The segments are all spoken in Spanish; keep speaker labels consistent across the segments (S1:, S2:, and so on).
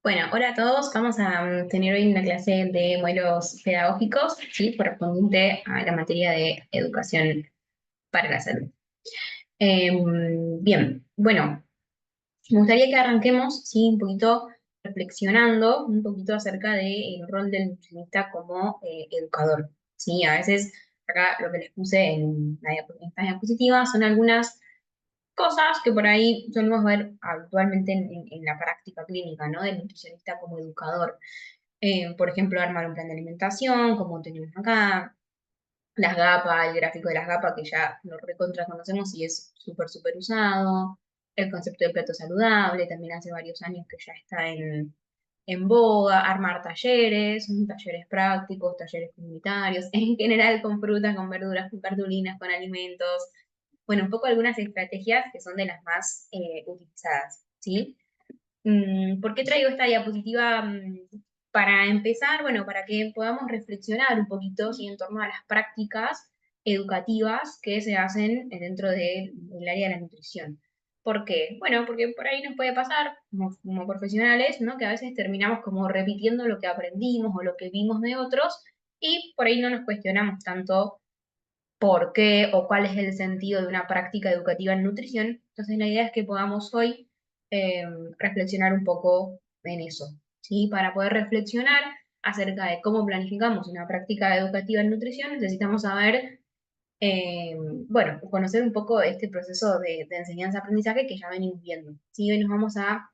S1: Bueno, hola a todos. Vamos a tener hoy una clase de modelos pedagógicos, ¿sí? Correspondiente a la materia de educación para la salud. Bien, bueno, me gustaría que arranquemos, ¿sí? Un poquito reflexionando un poquito acerca del rol del nutricionista como educador, ¿sí? A veces, acá lo que les puse en esta diapositiva son algunas cosas que por ahí solemos ver habitualmente en la práctica clínica, ¿no? Del nutricionista como educador. Por ejemplo, armar un plan de alimentación, como tenemos acá, las GAPA, el gráfico de las GAPA, que ya lo recontra conocemos y es súper, súper usado. El concepto de plato saludable, también hace varios años que ya está en boga. Armar talleres, talleres prácticos, talleres comunitarios, en general con frutas, con verduras, con cartulinas, con alimentos. Bueno, un poco algunas estrategias que son de las más utilizadas, ¿sí? ¿Por qué traigo esta diapositiva? Para empezar, bueno, para que podamos reflexionar un poquito, ¿sí? En torno a las prácticas educativas que se hacen dentro del área de la nutrición. ¿Por qué? Bueno, porque por ahí nos puede pasar como profesionales, ¿no? Que a veces terminamos como repitiendo lo que aprendimos o lo que vimos de otros y por ahí no nos cuestionamos tanto por qué o cuál es el sentido de una práctica educativa en nutrición. Entonces la idea es que podamos hoy eh, reflexionar un poco en eso, ¿sí? Para poder reflexionar acerca de cómo planificamos una práctica educativa en nutrición, necesitamos saber, eh, bueno, conocer un poco este proceso de enseñanza-aprendizaje que ya venimos viendo, ¿sí? Hoy nos vamos a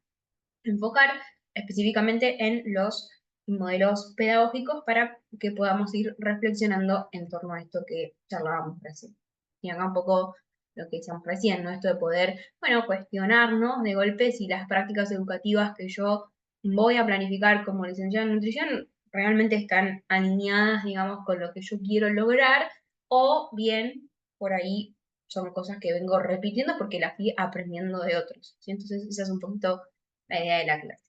S1: enfocar específicamente en los modelos pedagógicos para que podamos ir reflexionando en torno a esto que charlábamos recién. Y acá un poco lo que decíamos recién, ¿no? Esto de poder, bueno, cuestionarnos de golpe si las prácticas educativas que yo voy a planificar como licenciada en nutrición realmente están alineadas, digamos, con lo que yo quiero lograr, o bien por ahí son cosas que vengo repitiendo porque las fui aprendiendo de otros, ¿sí? Entonces, esa es un poquito la idea de la clase.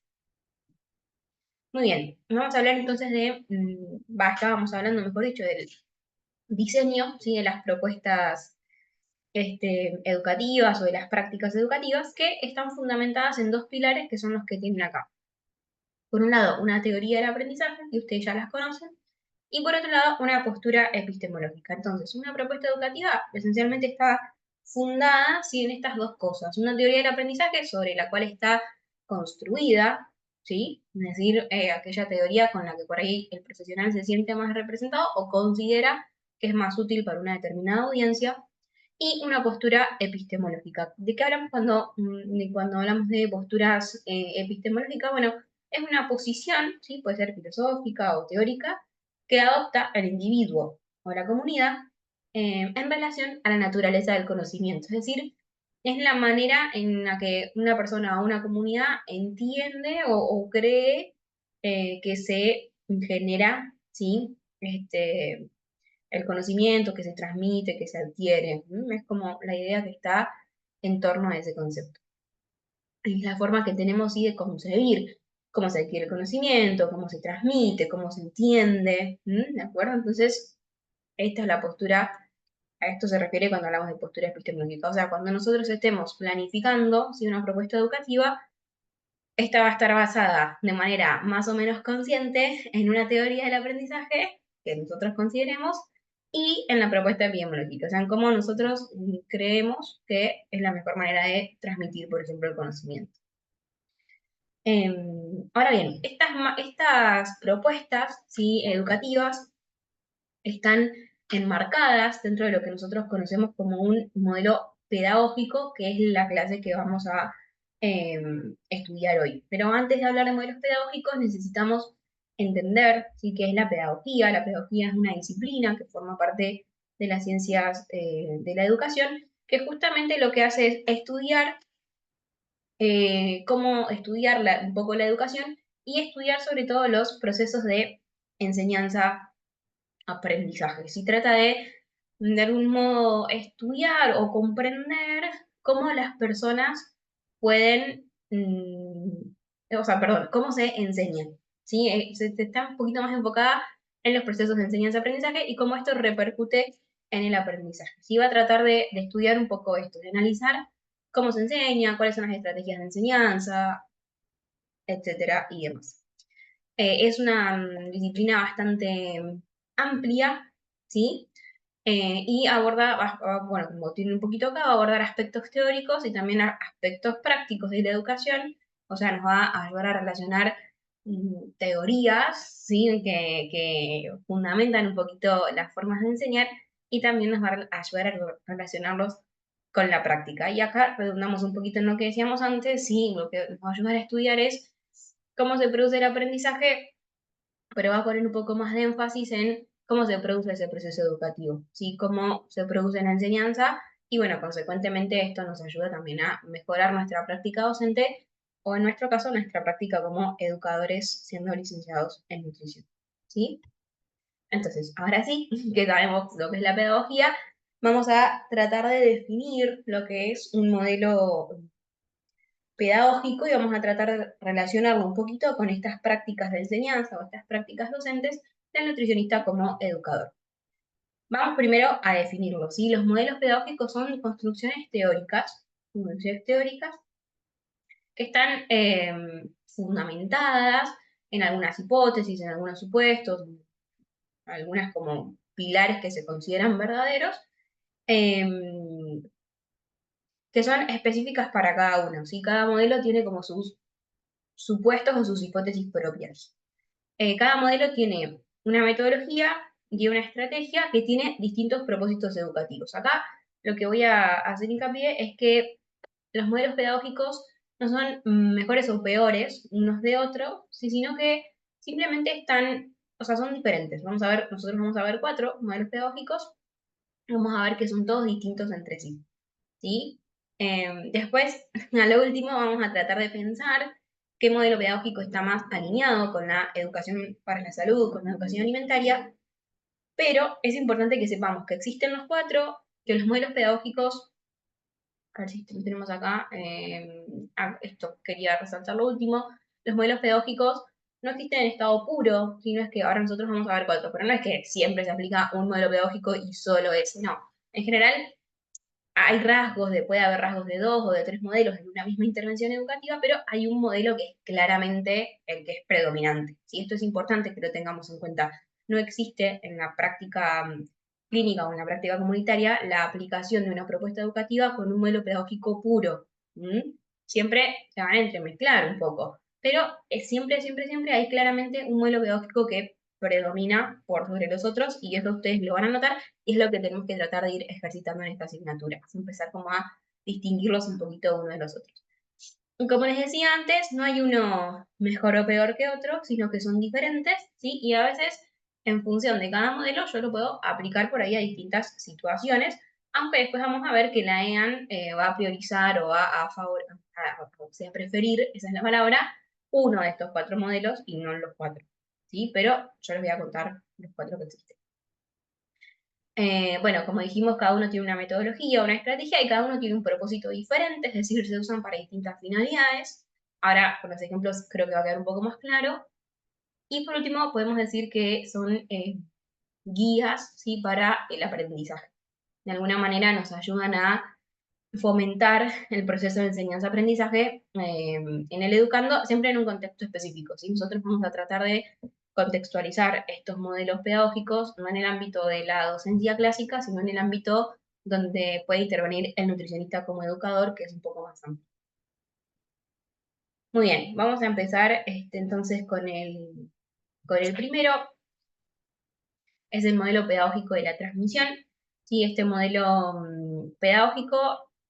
S1: Muy bien, vamos a hablar entonces estábamos hablando, mejor dicho, del diseño, ¿sí? De las propuestas educativas o de las prácticas educativas que están fundamentadas en dos pilares que son los que tienen acá. Por un lado, una teoría del aprendizaje, que ustedes ya las conocen, y por otro lado, una postura epistemológica. Entonces, una propuesta educativa esencialmente está fundada, ¿sí? En estas dos cosas. Una teoría del aprendizaje sobre la cual está construida, ¿sí? Es decir, aquella teoría con la que por ahí el profesional se siente más representado o considera que es más útil para una determinada audiencia, y una postura epistemológica. ¿De qué hablamos cuando hablamos de posturas epistemológicas? Bueno, es una posición, ¿sí? Puede ser filosófica o teórica, que adopta el individuo o la comunidad en relación a la naturaleza del conocimiento. Es decir, es la manera en la que una persona o una comunidad entiende o cree que se genera, ¿sí? El conocimiento que se transmite, que se adquiere. Es como la idea que está en torno a ese concepto. Es la forma que tenemos, ¿sí? De concebir cómo se adquiere el conocimiento, cómo se transmite, cómo se entiende. ¿De acuerdo? Entonces, esta es la postura, a esto se refiere cuando hablamos de postura epistemológica. O sea, cuando nosotros estemos planificando, ¿sí? Una propuesta educativa, esta va a estar basada de manera más o menos consciente en una teoría del aprendizaje que nosotros consideremos y en la propuesta epidemiológica, o sea, en cómo nosotros creemos que es la mejor manera de transmitir, por ejemplo, el conocimiento. Ahora bien, estas propuestas, ¿sí? Educativas están enmarcadas dentro de lo que nosotros conocemos como un modelo pedagógico, que es la clase que vamos a eh, estudiar hoy. Pero antes de hablar de modelos pedagógicos, necesitamos entender, ¿sí? Qué es la pedagogía. La pedagogía es una disciplina que forma parte de las ciencias de la educación, que justamente lo que hace es estudiar cómo estudiar un poco la educación y estudiar sobre todo los procesos de enseñanza aprendizaje. Si trata de algún modo, estudiar o comprender cómo las personas pueden, o sea, perdón, cómo se enseñan. ¿Sí? Se está un poquito más enfocada en los procesos de enseñanza-aprendizaje y cómo esto repercute en el aprendizaje. Sí, va a tratar de estudiar un poco esto, de analizar cómo se enseña, cuáles son las estrategias de enseñanza, etcétera, y demás. Es una disciplina bastante amplia, ¿sí? Y aborda, bueno, como tiene un poquito acá, va a abordar aspectos teóricos y también aspectos prácticos de la educación, o sea, nos va a ayudar a relacionar teorías, ¿sí? Que fundamentan un poquito las formas de enseñar y también nos va a ayudar a relacionarlos con la práctica. Y acá redundamos un poquito en lo que decíamos antes, sí, lo que nos va a ayudar a estudiar es cómo se produce el aprendizaje, pero va a poner un poco más de énfasis en cómo se produce ese proceso educativo, ¿sí? Cómo se produce la enseñanza y, bueno, consecuentemente esto nos ayuda también a mejorar nuestra práctica docente o, en nuestro caso, nuestra práctica como educadores siendo licenciados en nutrición, ¿sí? Entonces, ahora sí, que sabemos lo que es la pedagogía, vamos a tratar de definir lo que es un modelo pedagógico y vamos a tratar de relacionarlo un poquito con estas prácticas de enseñanza o estas prácticas docentes del nutricionista como educador. Vamos primero a definirlo, ¿sí? Los modelos pedagógicos son construcciones teóricas que están fundamentadas en algunas hipótesis, en algunos supuestos, algunas como pilares que se consideran verdaderos, em, que son específicas para cada uno, ¿sí? Cada modelo tiene como sus supuestos o sus hipótesis propias. Cada modelo tiene una metodología y una estrategia que tiene distintos propósitos educativos. Acá lo que voy a hacer hincapié es que los modelos pedagógicos no son mejores o peores unos de otros, sino que simplemente están, o sea, son diferentes. Vamos a ver, nosotros vamos a ver 4 modelos pedagógicos, vamos a ver que son todos distintos entre sí, ¿sí? Después, a lo último, vamos a tratar de pensar qué modelo pedagógico está más alineado con la educación para la salud, con la educación alimentaria, pero es importante que sepamos que existen los 4, que los modelos pedagógicos, a ver si lo tenemos acá, esto quería resaltar lo último, los modelos pedagógicos no existen en estado puro, sino es que ahora nosotros vamos a ver 4, pero no es que siempre se aplica un modelo pedagógico y solo ese, no. En general, hay rasgos puede haber rasgos de 2 o de 3 modelos en una misma intervención educativa, pero hay un modelo que es claramente el que es predominante. ¿Sí? Esto es importante que lo tengamos en cuenta. No existe en la práctica clínica o en la práctica comunitaria la aplicación de una propuesta educativa con un modelo pedagógico puro. Siempre se van a entremezclar un poco, pero siempre hay claramente un modelo pedagógico que predomina por sobre los otros y eso ustedes lo van a notar y es lo que tenemos que tratar de ir ejercitando en esta asignatura, empezar como a distinguirlos un poquito unos de los otros. Y como les decía antes, no hay uno mejor o peor que otro, sino que son diferentes, ¿sí? Y a veces, en función de cada modelo, yo lo puedo aplicar por ahí a distintas situaciones, aunque después vamos a ver que la EAN va a priorizar o va o sea, preferir, esa es la palabra, uno de estos 4 modelos y no los 4, ¿sí? Pero yo les voy a contar los 4 que existen. Bueno, como dijimos, cada uno tiene una metodología, una estrategia y cada uno tiene un propósito diferente, es decir, se usan para distintas finalidades. Ahora, con los ejemplos creo que va a quedar un poco más claro. Y por último, podemos decir que son guías, ¿sí? Para el aprendizaje. De alguna manera nos ayudan a fomentar el proceso de enseñanza-aprendizaje en el educando, siempre en un contexto específico, ¿sí? Nosotros vamos a tratar de contextualizar estos modelos pedagógicos, no en el ámbito de la docencia clásica, sino en el ámbito donde puede intervenir el nutricionista como educador, que es un poco más amplio. Muy bien, vamos a empezar entonces con el primero, es el modelo pedagógico de la transmisión. ¿Sí? Este modelo pedagógico,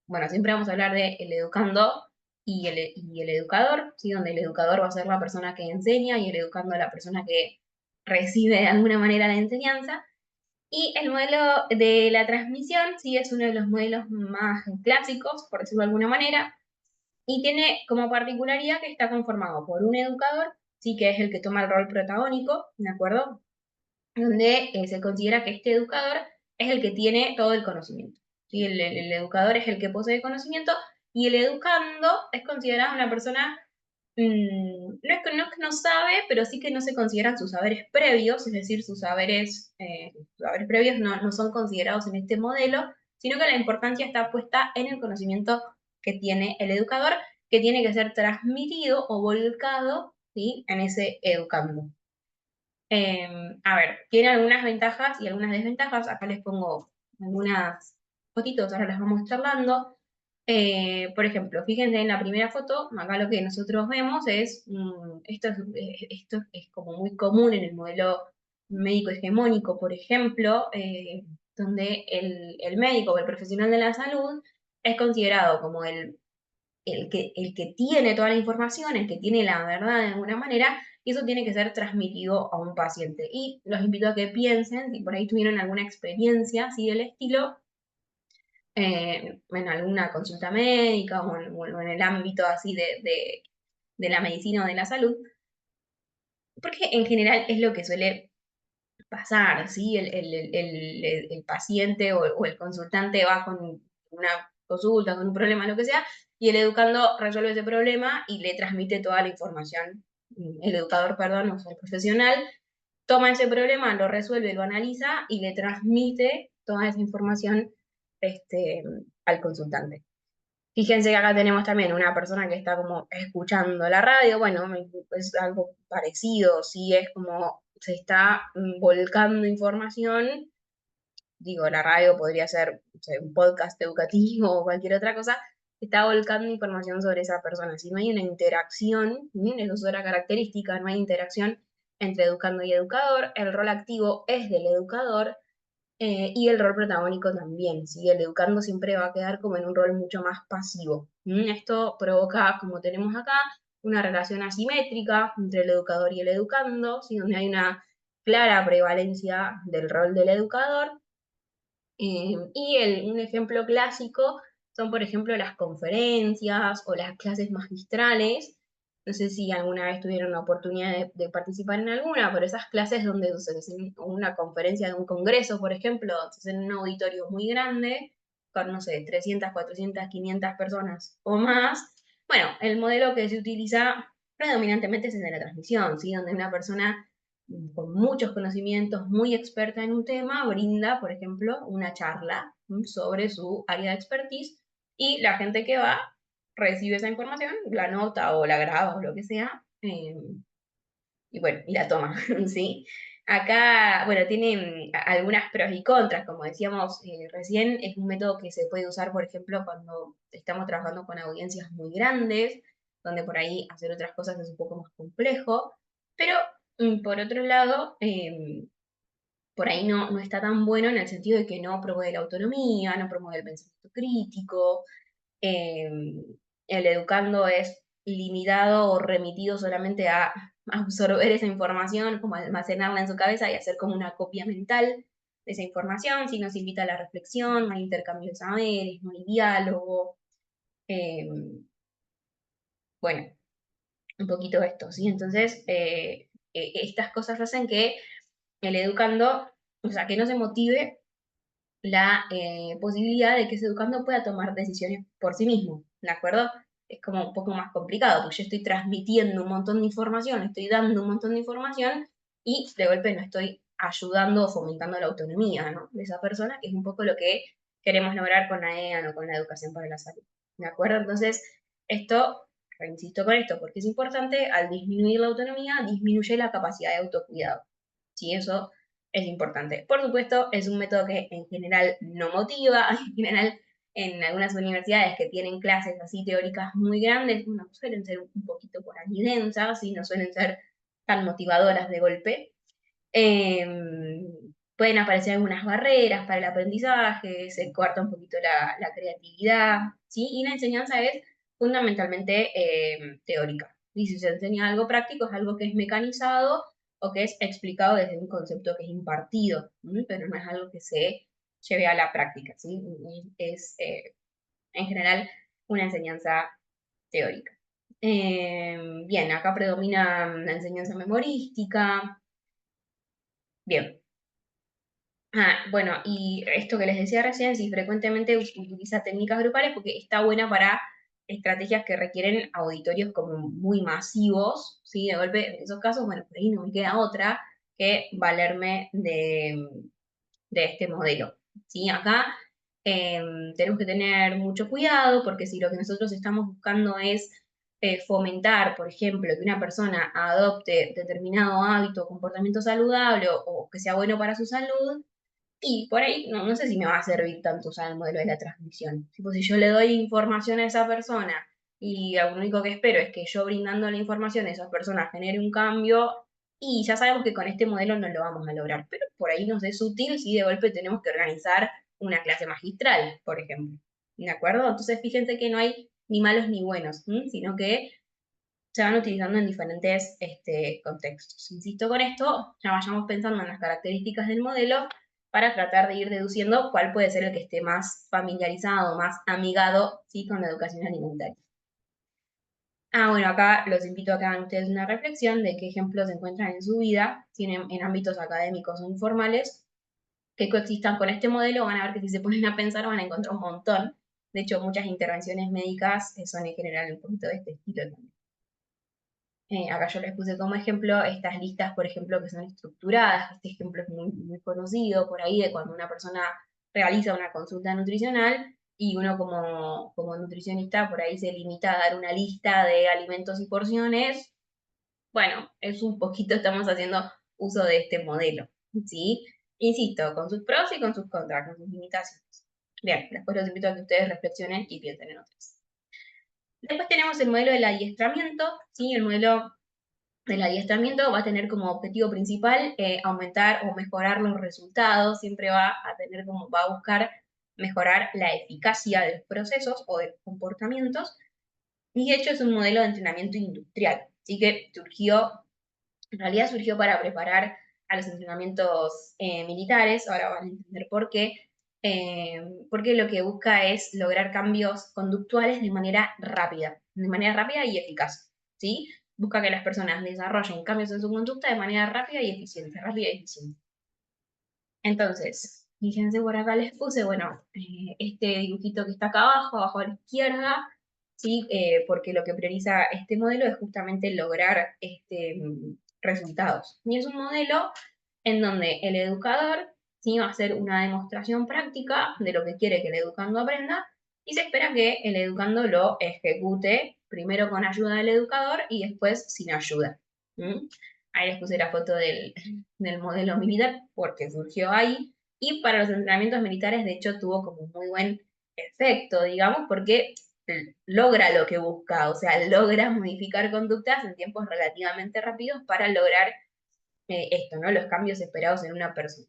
S1: bueno, siempre vamos a hablar de el educando y el educador, ¿sí? Donde el educador va a ser la persona que enseña y el educando la persona que recibe de alguna manera la enseñanza. Y el modelo de la transmisión, sí, es uno de los modelos más clásicos, por decirlo de alguna manera, y tiene como particularidad que está conformado por un educador, sí, que es el que toma el rol protagónico, ¿de acuerdo? Donde se considera que este educador es el que tiene todo el conocimiento. ¿Sí? El educador es el que posee conocimiento y el educando es considerado una persona, no es que no sabe, pero sí que no se consideran sus saberes previos, es decir, sus saberes previos no son considerados en este modelo, sino que la importancia está puesta en el conocimiento que tiene el educador que tiene que ser transmitido o volcado, ¿sí?, en ese educando. A ver, tiene algunas ventajas y algunas desventajas. Acá les pongo algunas fotitos, ahora las vamos charlando. Por ejemplo, fíjense en la primera foto, acá lo que nosotros vemos es, esto es como muy común en el modelo médico hegemónico, por ejemplo, donde el médico o el profesional de la salud es considerado como el que tiene toda la información, el que tiene la verdad de alguna manera, y eso tiene que ser transmitido a un paciente. Y los invito a que piensen, si por ahí tuvieron alguna experiencia así del estilo, en alguna consulta médica o en el ámbito así de la medicina o de la salud, porque en general es lo que suele pasar, ¿sí? El paciente o el consultante va con una consulta, con un problema, lo que sea, y el educando resuelve ese problema y le transmite toda la información. El educador, perdón, o sea, el profesional, toma ese problema, lo resuelve, lo analiza y le transmite toda esa información este, al consultante. Fíjense que acá tenemos también una persona que está como escuchando la radio, bueno, es algo parecido, sí, es como se está volcando información, digo, la radio podría ser, no sé, un podcast educativo o cualquier otra cosa, se está volcando información sobre esa persona. Si no hay una interacción, eso es otra característica, no hay interacción entre educando y educador, el rol activo es del educador, y el rol protagónico también, ¿sí? El educando siempre va a quedar como en un rol mucho más pasivo. Esto provoca, como tenemos acá, una relación asimétrica entre el educador y el educando, ¿sí? Donde hay una clara prevalencia del rol del educador. Un ejemplo clásico son, por ejemplo, las conferencias o las clases magistrales. No sé si alguna vez tuvieron la oportunidad de participar en alguna, pero esas clases donde se hacen una conferencia de un congreso, por ejemplo, se hacen en un auditorio muy grande, con, no sé, 300, 400, 500 personas o más. Bueno, el modelo que se utiliza predominantemente es el de la transmisión, ¿sí? Donde una persona con muchos conocimientos, muy experta en un tema, brinda, por ejemplo, una charla sobre su área de expertise y la gente que va recibe esa información, la nota o la graba o lo que sea, y bueno, y la toma, ¿sí? Acá, bueno, tiene algunas pros y contras, como decíamos recién, es un método que se puede usar, por ejemplo, cuando estamos trabajando con audiencias muy grandes, donde por ahí hacer otras cosas es un poco más complejo, pero por otro lado, por ahí no está tan bueno en el sentido de que no promueve la autonomía, no promueve el pensamiento crítico, eh, el educando es limitado o remitido solamente a absorber esa información, como almacenarla en su cabeza y hacer como una copia mental de esa información, si nos invita a la reflexión, no hay intercambio de saberes, no hay diálogo. eh, bueno, un poquito esto, ¿sí? Entonces, estas cosas hacen que el educando, o sea, que no se motive la posibilidad de que ese educando pueda tomar decisiones por sí mismo, ¿de acuerdo? Es como un poco más complicado, porque yo estoy transmitiendo un montón de información, estoy dando un montón de información y de golpe no estoy ayudando o fomentando la autonomía, ¿no?, de esa persona, que es un poco lo que queremos lograr con la EAN o con la educación para la salud, ¿de acuerdo? Entonces, esto, insisto con esto, porque es importante, al disminuir la autonomía, disminuye la capacidad de autocuidado, ¿sí? Eso es importante. Por supuesto, es un método que en general no motiva, en general en algunas universidades que tienen clases así teóricas muy grandes, bueno, suelen ser un poquito por ahí densas y no suelen ser tan motivadoras de golpe. Pueden aparecer algunas barreras para el aprendizaje, se corta un poquito la creatividad, ¿sí? Y la enseñanza es fundamentalmente teórica. Y si se enseña algo práctico, es algo que es mecanizado o que es explicado desde un concepto que es impartido, pero no es algo que se lleve a la práctica, ¿sí? Es en general una enseñanza teórica. Bien, acá predomina la enseñanza memorística. Bien. Bueno, y esto que les decía recién, si frecuentemente utiliza técnicas grupales, porque está buena para estrategias que requieren auditorios como muy masivos, ¿sí? De golpe, en esos casos, bueno, por ahí no me queda otra que valerme de este modelo, ¿sí? Acá tenemos que tener mucho cuidado porque si lo que nosotros estamos buscando es fomentar, por ejemplo, que una persona adopte determinado hábito o comportamiento saludable o que sea bueno para su salud, y por ahí no sé si me va a servir tanto usar el modelo de la transmisión. Tipo, si yo le doy información a esa persona y lo único que espero es que yo brindando la información a esa persona genere un cambio, y ya sabemos que con este modelo no lo vamos a lograr, pero por ahí nos es útil si de golpe tenemos que organizar una clase magistral, por ejemplo. ¿De acuerdo? Entonces fíjense que no hay ni malos ni buenos, sino que se van utilizando en diferentes contextos. Insisto con esto, ya vayamos pensando en las características del modelo para tratar de ir deduciendo cuál puede ser el que esté más familiarizado, más amigado, ¿sí? Con la educación alimentaria. Bueno, acá los invito a que hagan ustedes una reflexión de qué ejemplos encuentran en su vida, tienen en ámbitos académicos o informales, que coexistan con este modelo. Van a ver que si se ponen a pensar van a encontrar un montón. De hecho, muchas intervenciones médicas son en general un poquito de este estilo también. Acá yo les puse como ejemplo estas listas, por ejemplo, que son estructuradas. Este ejemplo es muy conocido por ahí de cuando una persona realiza una consulta nutricional y uno como nutricionista por ahí se limita a dar una lista de alimentos y porciones. Bueno, es un poquito, estamos haciendo uso de este modelo, ¿sí? Insisto, con sus pros y con sus contras, con sus limitaciones. Bien, después los invito a que ustedes reflexionen y piensen en otras. Después tenemos el modelo del adiestramiento, ¿sí? El modelo del adiestramiento va a tener como objetivo principal aumentar o mejorar los resultados, siempre va a buscar mejorar la eficacia de los procesos o de los comportamientos, y de hecho es un modelo de entrenamiento industrial, así que en realidad surgió para preparar a los entrenamientos militares. Ahora van a entender por qué, porque lo que busca es lograr cambios conductuales de manera rápida y eficaz, ¿sí? Busca que las personas desarrollen cambios en su conducta de manera rápida y eficiente. Entonces, fíjense por acá les puse, bueno, este dibujito que está acá abajo a la izquierda, ¿sí? Porque lo que prioriza este modelo es justamente lograr resultados. Y es un modelo en donde el educador, ¿sí? Va a hacer una demostración práctica de lo que quiere que el educando aprenda, y se espera que el educando lo ejecute primero con ayuda del educador y después sin ayuda. ¿Mm? Ahí les puse la foto del modelo militar porque surgió ahí, y para los entrenamientos militares de hecho tuvo como muy buen efecto, digamos, porque logra lo que busca, o sea, logra modificar conductas en tiempos relativamente rápidos para lograr esto, ¿no? Los cambios esperados en una persona.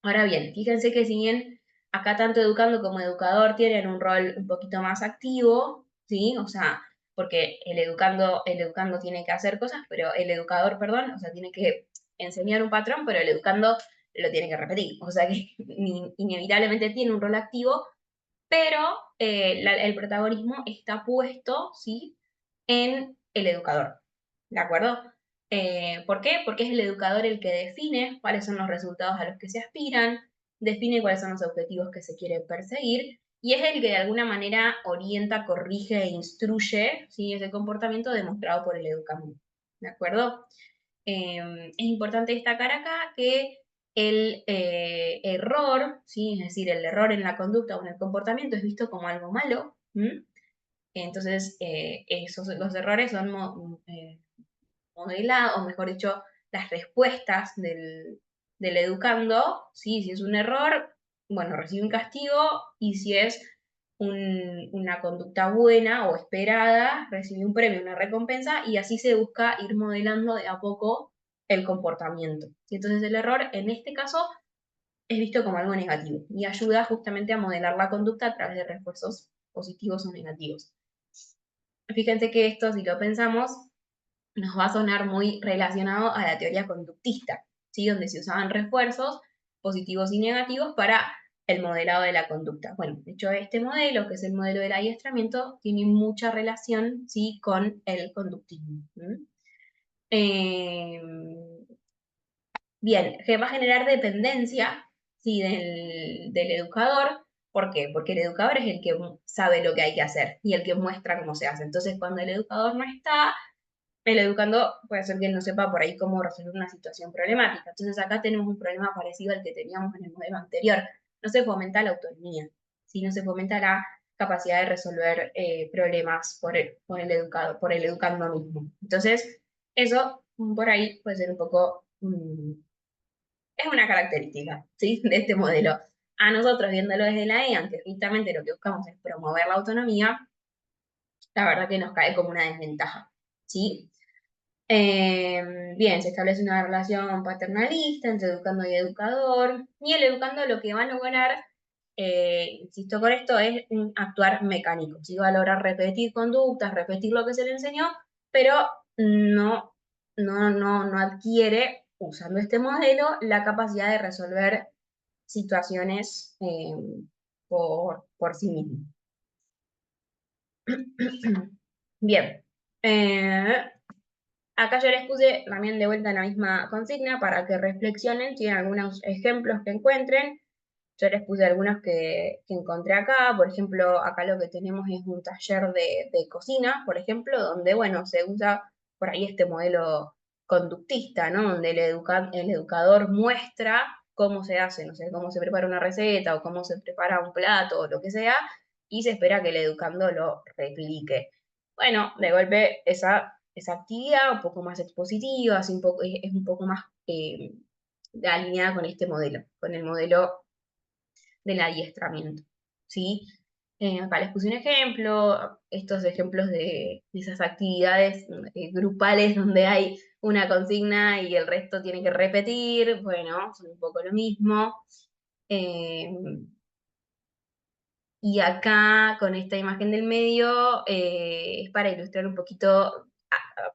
S1: Ahora bien, fíjense que si bien acá tanto educando como educador tienen un rol un poquito más activo, ¿sí? O sea, porque el educando tiene que hacer cosas, pero el educador, perdón, o sea, tiene que enseñar un patrón, pero el educando lo tiene que repetir. O sea que inevitablemente tiene un rol activo, pero el protagonismo está puesto, ¿sí? En el educador, ¿de acuerdo? ¿Por qué? Porque es el educador el que define cuáles son los resultados a los que se aspiran, define cuáles son los objetivos que se quieren perseguir, y es el que de alguna manera orienta, corrige e instruye, ¿sí? Ese comportamiento demostrado por el educando, ¿de acuerdo? Es importante destacar acá que el error, ¿sí? Es decir, el error en la conducta o en el comportamiento es visto como algo malo. ¿M? Entonces, los errores son modelados, o mejor dicho, las respuestas del educando, ¿sí? Si es un error, bueno, recibe un castigo, y si es una conducta buena o esperada, recibe un premio, una recompensa, y así se busca ir modelando de a poco el comportamiento. Y entonces el error, en este caso, es visto como algo negativo y ayuda justamente a modelar la conducta a través de refuerzos positivos o negativos. Fíjense que esto, si lo pensamos, nos va a sonar muy relacionado a la teoría conductista, ¿sí? Donde se usaban refuerzos positivos y negativos para el modelado de la conducta. Bueno, de hecho, este modelo, que es el modelo del adiestramiento, tiene mucha relación, ¿sí? Con el conductismo. Eh, Bien, que va a generar dependencia, ¿sí? del educador. ¿Por qué? Porque el educador es el que sabe lo que hay que hacer y el que muestra cómo se hace. Entonces, cuando el educador no está, el educando puede ser que él no sepa por ahí cómo resolver una situación problemática. Entonces acá tenemos un problema parecido al que teníamos en el modelo anterior. No se fomenta la autonomía, si no se fomenta la capacidad de resolver problemas por el educando mismo. Entonces, eso por ahí puede ser un poco, es una característica, ¿sí? De este modelo. A nosotros, viéndolo desde la EAN, que justamente lo que buscamos es promover la autonomía, la verdad que nos cae como una desventaja, ¿sí? Bien, se establece una relación paternalista entre educando y educador, y el educando lo que va a lograr, insisto con esto, es un actuar mecánico, ¿sí? Va a lograr repetir conductas, repetir lo que se le enseñó, pero no, no adquiere, usando este modelo, la capacidad de resolver situaciones por sí mismo. Bien. Acá yo les puse también de vuelta la misma consigna para que reflexionen, tienen algunos ejemplos que encuentren. Yo les puse algunos que encontré acá, por ejemplo, acá lo que tenemos es un taller de cocina, por ejemplo, donde, bueno, se usa por ahí este modelo conductista, ¿no? Donde el educador muestra cómo se hace, no sé, cómo se prepara una receta o cómo se prepara un plato o lo que sea, y se espera que el educando lo replique. Bueno, de golpe esa actividad un poco más expositiva, es un poco más alineada con este modelo, con el modelo del adiestramiento, ¿sí? Acá les puse un ejemplo, estos ejemplos de esas actividades grupales donde hay una consigna y el resto tiene que repetir, bueno, son un poco lo mismo. Eh, y acá, con esta imagen del medio, es para ilustrar un poquito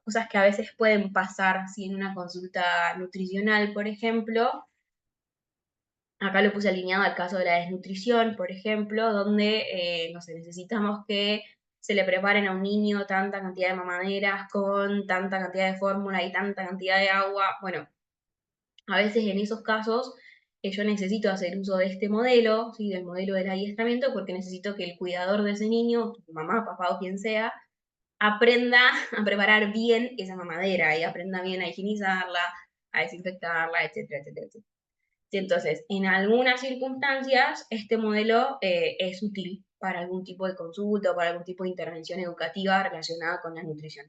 S1: cosas que a veces pueden pasar, si en una consulta nutricional, por ejemplo. Acá lo puse alineado al caso de la desnutrición, por ejemplo, donde, no sé, necesitamos que se le preparen a un niño tanta cantidad de mamaderas con tanta cantidad de fórmula y tanta cantidad de agua. Bueno, a veces en esos casos yo necesito hacer uso de este modelo, ¿sí? Del modelo del adiestramiento, porque necesito que el cuidador de ese niño, mamá, papá o quien sea, aprenda a preparar bien esa mamadera y aprenda bien a higienizarla, a desinfectarla, etcétera, etcétera, etcétera. Sí, entonces, en algunas circunstancias, este modelo es útil para algún tipo de consulta o para algún tipo de intervención educativa relacionada con la nutrición.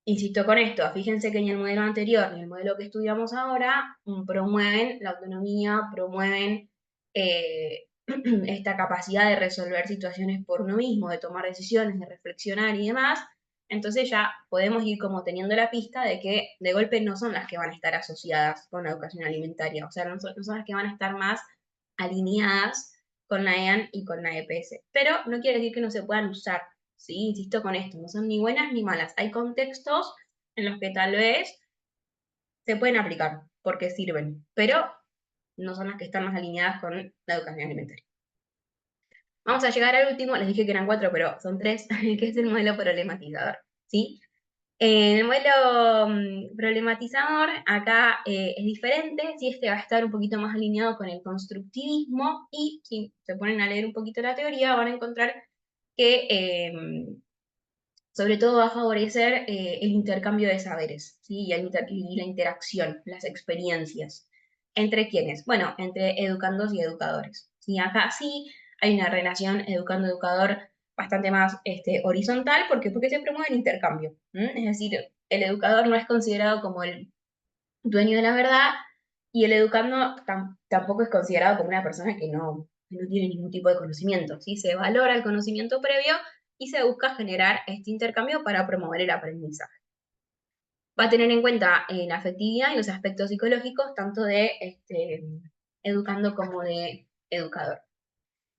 S1: Insisto con esto, fíjense que en el modelo anterior y en el modelo que estudiamos ahora promueven la autonomía, promueven eh, esta capacidad de resolver situaciones por uno mismo, de tomar decisiones, de reflexionar y demás. Entonces ya podemos ir como teniendo la pista de que de golpe no son las que van a estar asociadas con la educación alimentaria, o sea, no son las que van a estar más alineadas con la EAN y con la EPS. Pero no quiere decir que no se puedan usar. Sí, insisto con esto, no son ni buenas ni malas. Hay contextos en los que tal vez se pueden aplicar porque sirven, pero no son las que están más alineadas con la educación alimentaria. Vamos a llegar al último, les dije que eran cuatro, pero son tres, que es el modelo problematizador, ¿sí? En el modelo problematizador, acá es diferente, si este va a estar un poquito más alineado con el constructivismo y si se ponen a leer un poquito la teoría van a encontrar que sobre todo va a favorecer el intercambio de saberes, ¿sí? Y la interacción, las experiencias. ¿Entre quiénes? Bueno, entre educandos y educadores. ¿Sí? Acá sí hay una relación educando-educador bastante más horizontal, porque se promueve el intercambio. Es decir, el educador no es considerado como el dueño de la verdad y el educando tampoco es considerado como una persona que no tiene ningún tipo de conocimiento, ¿sí? Se valora el conocimiento previo y se busca generar este intercambio para promover el aprendizaje. Va a tener en cuenta la afectividad y los aspectos psicológicos tanto de educando como de educador.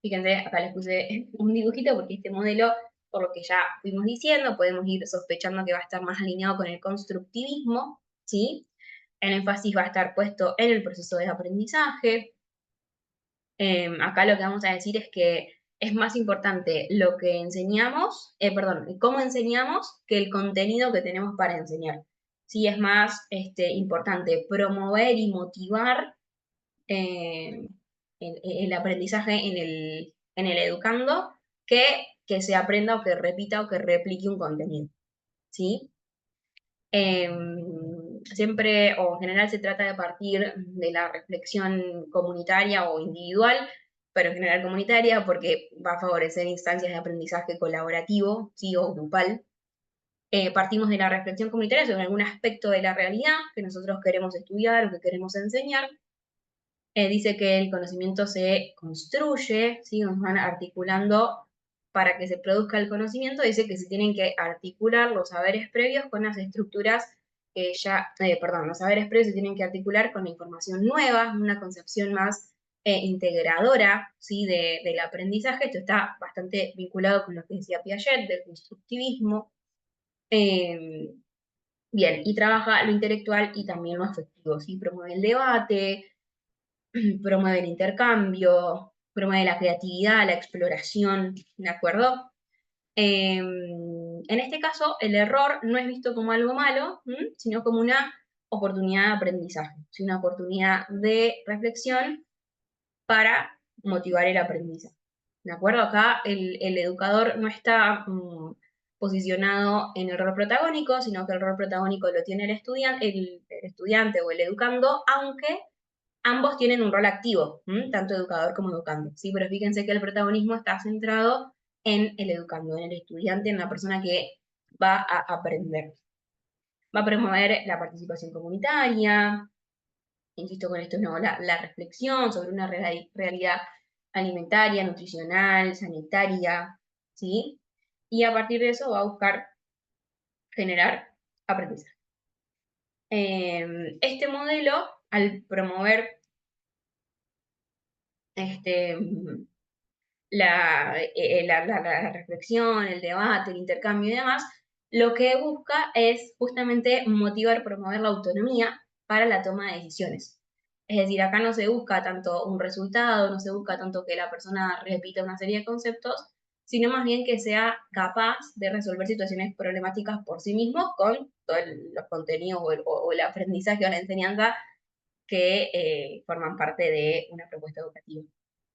S1: Fíjense, acá les puse un dibujito porque este modelo, por lo que ya fuimos diciendo, podemos ir sospechando que va a estar más alineado con el constructivismo, ¿sí? El énfasis va a estar puesto en el proceso de aprendizaje. Acá lo que vamos a decir es que es más importante lo que enseñamos, perdón, cómo enseñamos que el contenido que tenemos para enseñar. Sí, es más importante promover y motivar eh, el aprendizaje en el educando que se aprenda o que repita o que replique un contenido. ¿Sí? Siempre o en general se trata de partir de la reflexión comunitaria o individual pero en general comunitaria, porque va a favorecer instancias de aprendizaje colaborativo, ¿sí? O grupal. Partimos de la reflexión comunitaria sobre algún aspecto de la realidad que nosotros queremos estudiar o que queremos enseñar. Dice que el conocimiento se construye, ¿sí? Nos van articulando para que se produzca el conocimiento. Dice que se tienen que articular los saberes previos con las estructuras que los saberes previos se tienen que articular con la información nueva, una concepción más integradora, ¿sí? Del aprendizaje. Esto está bastante vinculado con lo que decía Piaget, del constructivismo. Eh, Bien, y trabaja lo intelectual y también lo afectivo, ¿sí? Promueve el debate, promueve el intercambio, promueve la creatividad, la exploración, ¿de acuerdo? En este caso, el error no es visto como algo malo, sino como una oportunidad de aprendizaje, ¿sí? Una oportunidad de reflexión para motivar el aprendizaje. ¿De acuerdo? Acá el educador no está posicionado en el rol protagónico, sino que el rol protagónico lo tiene el estudiante o el educando, aunque ambos tienen un rol activo, tanto educador como educando, ¿sí? Pero fíjense que el protagonismo está centrado en el educando, en el estudiante, en la persona que va a aprender. Va a promover la participación comunitaria, insisto con esto, no, la reflexión sobre una realidad alimentaria, nutricional, sanitaria, ¿sí? Y a partir de eso va a buscar generar aprendizaje. Este modelo, al promover este, la reflexión, el debate, el intercambio y demás, lo que busca es justamente motivar, promover la autonomía para la toma de decisiones. Es decir, acá no se busca tanto un resultado, no se busca tanto que la persona repita una serie de conceptos, sino más bien que sea capaz de resolver situaciones problemáticas por sí mismo con todos los contenidos o el aprendizaje o la enseñanza que forman parte de una propuesta educativa.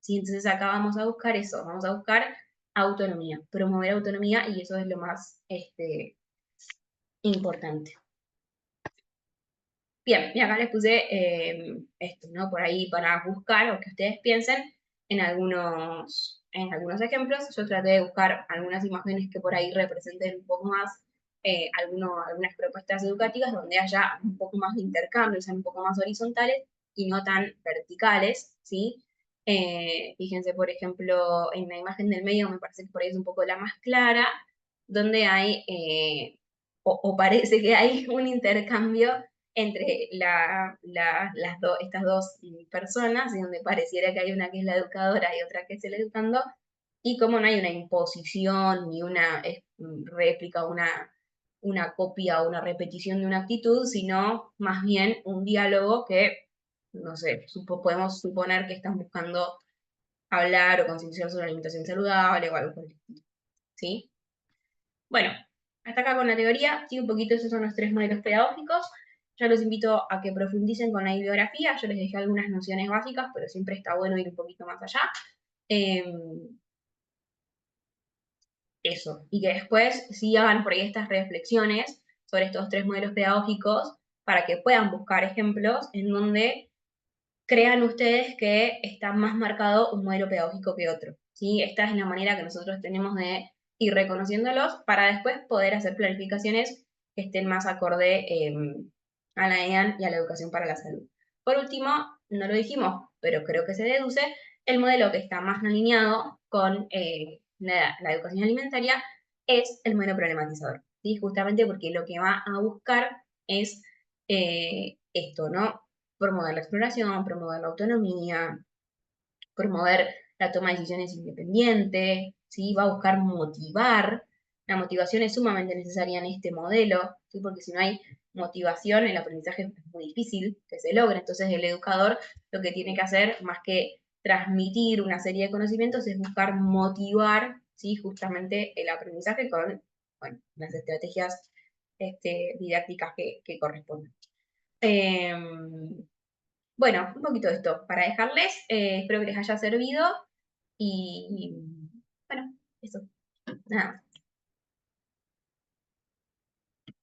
S1: ¿Sí? Entonces acá vamos a buscar eso, vamos a buscar autonomía, promover autonomía y eso es lo más importante. Bien, y acá les puse esto, ¿no? Por ahí para buscar o que ustedes piensen en algunos ejemplos. Yo traté de buscar algunas imágenes que por ahí representen un poco más algunas propuestas educativas donde haya un poco más de intercambio, sean un poco más horizontales y no tan verticales, ¿sí? Fíjense, por ejemplo, en la imagen del medio me parece que por ahí es un poco la más clara, donde hay, o parece que hay un intercambio entre estas dos personas, y donde pareciera que hay una que es la educadora y otra que es el educando, y como no hay una imposición ni una réplica, una copia o una repetición de una actitud, sino más bien un diálogo que, no sé, podemos suponer que están buscando hablar o concienciar sobre la alimentación saludable o algo por el estilo, ¿sí? Bueno, hasta acá con la teoría, sí, un poquito esos son los 3 modelos pedagógicos. Yo los invito a que profundicen con la bibliografía, yo les dejé algunas nociones básicas, pero siempre está bueno ir un poquito más allá. Eso, y que después sí hagan por ahí estas reflexiones sobre estos 3 modelos pedagógicos para que puedan buscar ejemplos en donde crean ustedes que está más marcado un modelo pedagógico que otro, ¿sí? Esta es la manera que nosotros tenemos de ir reconociéndolos para después poder hacer planificaciones que estén más acorde a la EAN y a la educación para la salud. Por último, no lo dijimos, pero creo que se deduce, el modelo que está más alineado con la educación alimentaria es el modelo problematizador, ¿sí? Justamente porque lo que va a buscar es esto, ¿no? Promover la exploración, promover la autonomía, promover la toma de decisiones independiente, ¿sí? Va a buscar motivar. La motivación es sumamente necesaria en este modelo, ¿sí? Porque si no hay motivación, el aprendizaje es muy difícil que se logre. Entonces el educador lo que tiene que hacer, más que transmitir una serie de conocimientos, es buscar motivar, ¿sí? Justamente el aprendizaje con, bueno, las estrategias didácticas que corresponden. Bueno, un poquito de esto para dejarles. Espero que les haya servido y bueno, eso. Nada.